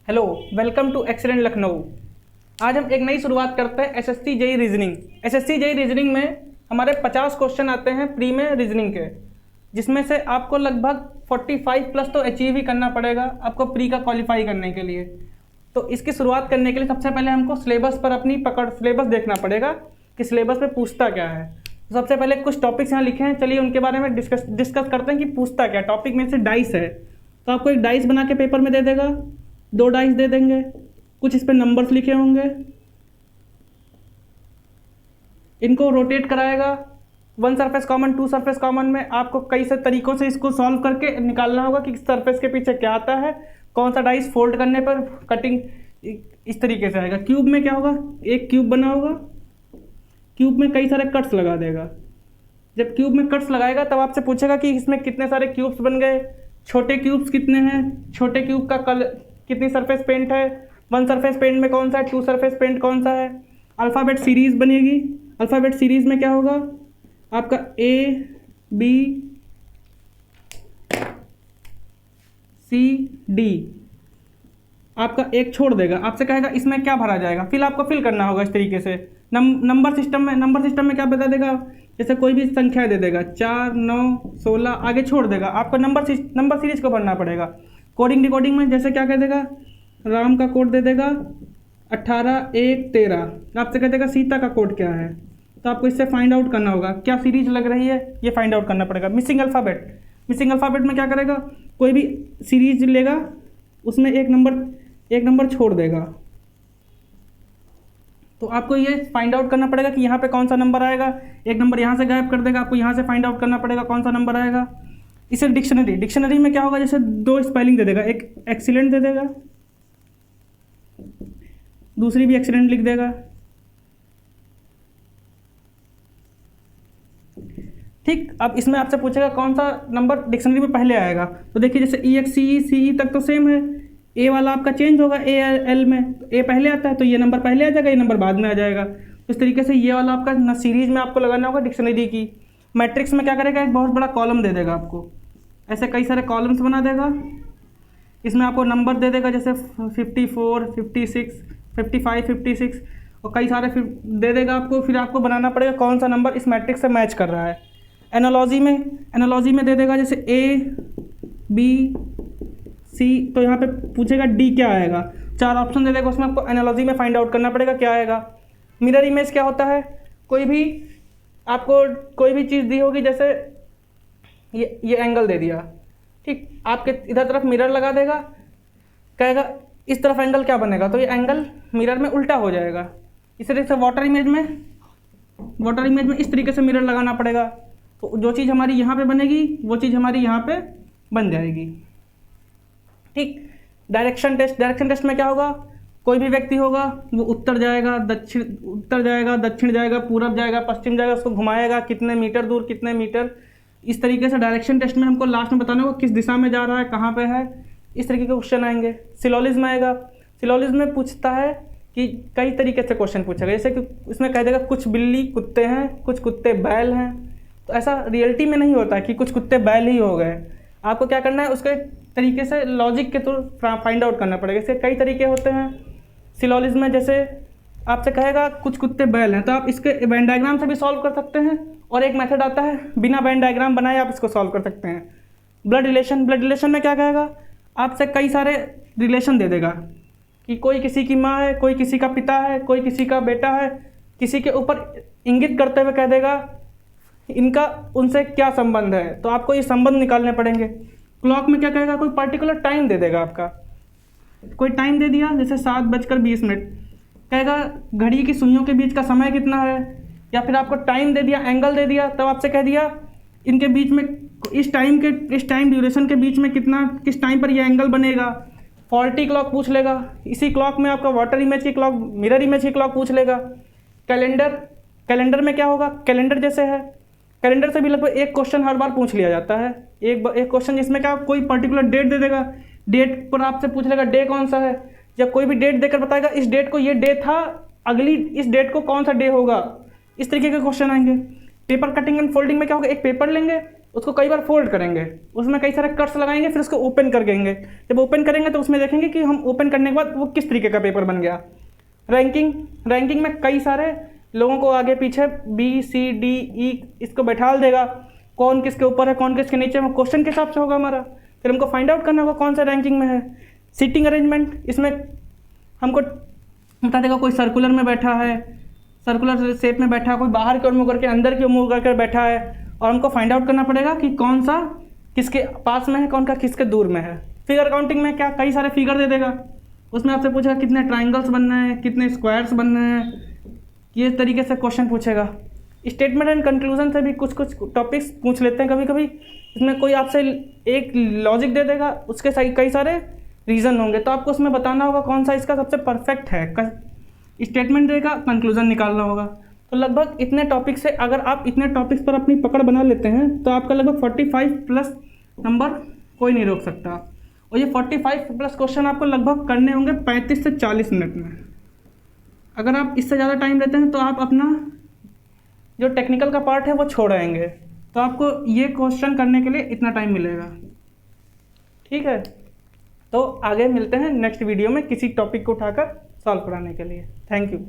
Hello, welcome to excellent Lucknow. आज हम एक नई शुरुआत करते हैं SSC JE reasoning. SSC JE reasoning में हमारे 50 क्वेश्चन आते हैं प्री में रीजनिंग के, जिसमें से आपको लगभग 45 प्लस तो अचीव ही करना पड़ेगा आपको प्री का क्वालिफाई करने के लिए। तो इसकी शुरुआत करने के लिए सबसे पहले हमको सिलेबस पर अपनी सिलेबस देखना पड़ेगा कि सिलेबस में पूछता क्या है। तो सबसे पहले कुछ टॉपिक्स यहाँ लिखे हैं, चलिए उनके बारे में डिस्कस करते हैं कि पूछता क्या। टॉपिक में से डाइस है, तो आपको एक डाइस बना के पेपर में दे देगा, 2 डाइस दे देंगे, कुछ इस पर नंबर्स लिखे होंगे, इनको रोटेट कराएगा। 1 सरफेस कॉमन, 2 सरफेस कॉमन में आपको कई से तरीकों से इसको सॉल्व करके निकालना होगा कि सरफेस के पीछे क्या आता है, कौन सा डाइस फोल्ड करने पर कटिंग इस तरीके से आएगा। क्यूब में क्या होगा, एक क्यूब बना होगा, क्यूब में कई सारे कट्स लगा देगा। जब क्यूब में कट्स लगाएगा तब आपसे पूछेगा कि इसमें कितने सारे क्यूब्स बन गए, छोटे क्यूब्स कितने हैं, छोटे क्यूब का कितनी सरफेस पेंट है, 1 सरफेस पेंट में कौन सा है, 2 सरफेस पेंट कौन सा है। अल्फ़ाबेट सीरीज़ बनेगी। अल्फ़ाबेट सीरीज़ में क्या होगा, आपका A B C D, आपका एक छोड़ देगा, आपसे कहेगा इसमें क्या भरा जाएगा, फिर आपको फिल करना होगा इस तरीके से। नंबर सिस्टम में क्या बता देगा, जैसे कोई भी संख्या दे देगा 4 9 16, आगे छोड़ देगा, आपको नंबर सीरीज को भरना पड़ेगा। कोडिंग डिकोडिंग में जैसे क्या कह देगा, राम का कोड दे देगा 18 1 13, आपसे कह देगा सीता का कोड क्या है, तो आपको इससे फाइंड आउट करना होगा क्या सीरीज लग रही है, ये फाइंड आउट करना पड़ेगा। मिसिंग अल्फ़ाबेट में क्या करेगा, कोई भी सीरीज लेगा उसमें एक नंबर छोड़ देगा, तो आपको ये फाइंड आउट करना पड़ेगा कि यहाँ पे कौन सा नंबर आएगा। एक नंबर यहाँ से गायब कर देगा, आपको यहाँ से फाइंड आउट करना पड़ेगा कौन सा नंबर आएगा। इसे डिक्शनरी में क्या होगा, जैसे 2 स्पेलिंग दे देगा, एक एक्सीलेंट दे देगा, दूसरी भी एक्सीलेंट लिख देगा। ठीक, अब इसमें आपसे पूछेगा कौन सा नंबर डिक्शनरी में पहले आएगा, तो देखिए जैसे EXCE तक तो सेम है, ए वाला आपका चेंज होगा, AL में ए पहले आता है तो ये नंबर पहले आ जाएगा, ये नंबर बाद में आ जाएगा। तो इस तरीके से ये वाला आपका न सीरीज में आपको लगाना होगा डिक्शनरी की। मैट्रिक्स में क्या करेगा, एक बहुत बड़ा कॉलम दे देगा आपको, ऐसे कई सारे कॉलम्स बना देगा, इसमें आपको नंबर दे देगा जैसे 54 56 55 56 और कई सारे फिर दे देगा आपको। फिर आपको बनाना पड़ेगा कौन सा नंबर इस मैट्रिक्स से मैच कर रहा है। एनालॉजी में दे देगा जैसे A B C, तो यहाँ पे पूछेगा D क्या आएगा, 4 ऑप्शन दे देगा, उसमें आपको एनालॉजी में फाइंड आउट करना पड़ेगा क्या आएगा। मिरर इमेज क्या होता है, आपको कोई भी चीज़ दी होगी, जैसे ये एंगल दे दिया, ठीक, आपके इधर तरफ मिरर लगा देगा, कहेगा इस तरफ एंगल क्या बनेगा, तो ये एंगल मिरर में उल्टा हो जाएगा। इस तरीके से वाटर इमेज में इस तरीके से मिरर लगाना पड़ेगा, तो जो चीज़ हमारी यहाँ पे बनेगी वो चीज़ हमारी यहाँ पे बन जाएगी। ठीक, डायरेक्शन टेस्ट में क्या होगा, कोई भी व्यक्ति होगा वो उत्तर जाएगा, दक्षिण जाएगा, पूरब जाएगा, पश्चिम जाएगा, उसको घुमाएगा, कितने मीटर दूर, कितने मीटर, इस तरीके से डायरेक्शन टेस्ट में हमको लास्ट में बताना होगा किस दिशा में जा रहा है, कहाँ पे है, इस तरीके के क्वेश्चन आएंगे। सिलोलिज्म आएगा, सिलोलिज्म में पूछता है कि कई तरीके से क्वेश्चन पूछेगा, जैसे कि उसमें कह देगा कुछ बिल्ली कुत्ते हैं, कुछ कुत्ते बैल हैं, तो ऐसा रियलिटी में नहीं होता है कि कुछ कुत्ते बैल ही हो गए। आपको क्या करना है, उसके तरीके से लॉजिक के थ्रू फाइंड आउट करना पड़ेगा। इसके कई तरीके होते हैं सिलोलिज्म में, जैसे आपसे कहेगा कुछ कुत्ते बैल हैं, तो आप इसके वेन डायग्राम से भी सॉल्व कर सकते हैं, और एक मेथड आता है बिना वेन डायग्राम बनाए आप इसको सॉल्व कर सकते हैं। ब्लड रिलेशन में क्या कहेगा, आपसे कई सारे रिलेशन दे देगा कि कोई किसी की माँ है, कोई किसी का पिता है, कोई किसी का बेटा है, किसी के ऊपर इंगित करते हुए कह देगा इनका उनसे क्या संबंध है, तो आपको ये संबंध निकालने पड़ेंगे। क्लॉक में क्या कहेगा, कोई पर्टिकुलर टाइम दे देगा, आपका कोई टाइम दे दिया जैसे 7:20, कहेगा घड़ी की सुइयों के बीच का समय कितना है, या फिर आपको टाइम दे दिया, एंगल दे दिया, तब आपसे कह दिया इनके बीच में इस टाइम ड्यूरेशन के बीच में किस टाइम पर ये एंगल बनेगा। फॉल्टी क्लॉक पूछ लेगा, इसी क्लॉक में आपका वाटर इमेज की क्लॉक, मिरर इमेज की क्लॉक पूछ लेगा। कैलेंडर में क्या होगा, कैलेंडर जैसे है, कैलेंडर से भी लगभग एक क्वेश्चन हर बार पूछ लिया जाता है, एक क्वेश्चन जिसमें क्या कोई पर्टिकुलर डेट दे देगा, डेट पर आपसे पूछ लेगा डे कौन सा है, जब कोई भी डेट देकर बताएगा इस डेट को ये डे था, अगली इस डेट को कौन सा डे होगा, इस तरीके के क्वेश्चन आएंगे। पेपर कटिंग एंड फोल्डिंग में क्या होगा, एक पेपर लेंगे, उसको कई बार फोल्ड करेंगे, उसमें कई सारे कट्स लगाएंगे, फिर उसको ओपन कर देंगे। जब ओपन करेंगे तो उसमें देखेंगे कि हम ओपन करने के बाद वो किस तरीके का पेपर बन गया। रैंकिंग में कई सारे लोगों को आगे पीछे BCDE इसको बैठाल देगा, कौन किसके ऊपर है कौन किसके नीचे है, क्वेश्चन के हिसाब से होगा हमारा। फिर हमको फाइंड आउट करना होगा कौन सा रैंकिंग में है। सीटिंग अरेंजमेंट, इसमें हमको बता देगा कोई सर्कुलर में बैठा है, सर्कुलर शेप में बैठा है, कोई बाहर की ओर मुँह करके अंदर की ओर मुँह करके बैठा है, और हमको फाइंड आउट करना पड़ेगा कि कौन सा किसके पास में है कौन का किसके दूर में है। फिगर काउंटिंग में क्या कई सारे फिगर दे देगा, उसमें आपसे पूछेगा कितने ट्राइंगल्स बनना है, कितने स्क्वायर्स बनना है, ये तरीके से क्वेश्चन पूछेगा। स्टेटमेंट एंड कंक्लूजन से भी कुछ टॉपिक्स पूछ लेते हैं कभी कभी। इसमें कोई आपसे एक लॉजिक दे देगा, उसके कई सारे रीज़न होंगे, तो आपको उसमें बताना होगा कौन सा इसका सबसे परफेक्ट है। स्टेटमेंट देगा, कंक्लूजन निकालना होगा। तो लगभग इतने टॉपिक से अगर आप इतने टॉपिक्स पर अपनी पकड़ बना लेते हैं तो आपका लगभग 45+ नंबर कोई नहीं रोक सकता। और ये 45+ क्वेश्चन आपको लगभग करने होंगे 35 से 40 मिनट में। अगर आप इससे ज़्यादा टाइम लेते हैं तो आप अपना जो टेक्निकल का पार्ट है वो छोड़ेंगे, तो आपको ये क्वेश्चन करने के लिए इतना टाइम मिलेगा। ठीक है, तो आगे मिलते हैं नेक्स्ट वीडियो में किसी टॉपिक को उठाकर सॉल्व कराने के लिए। Thank you.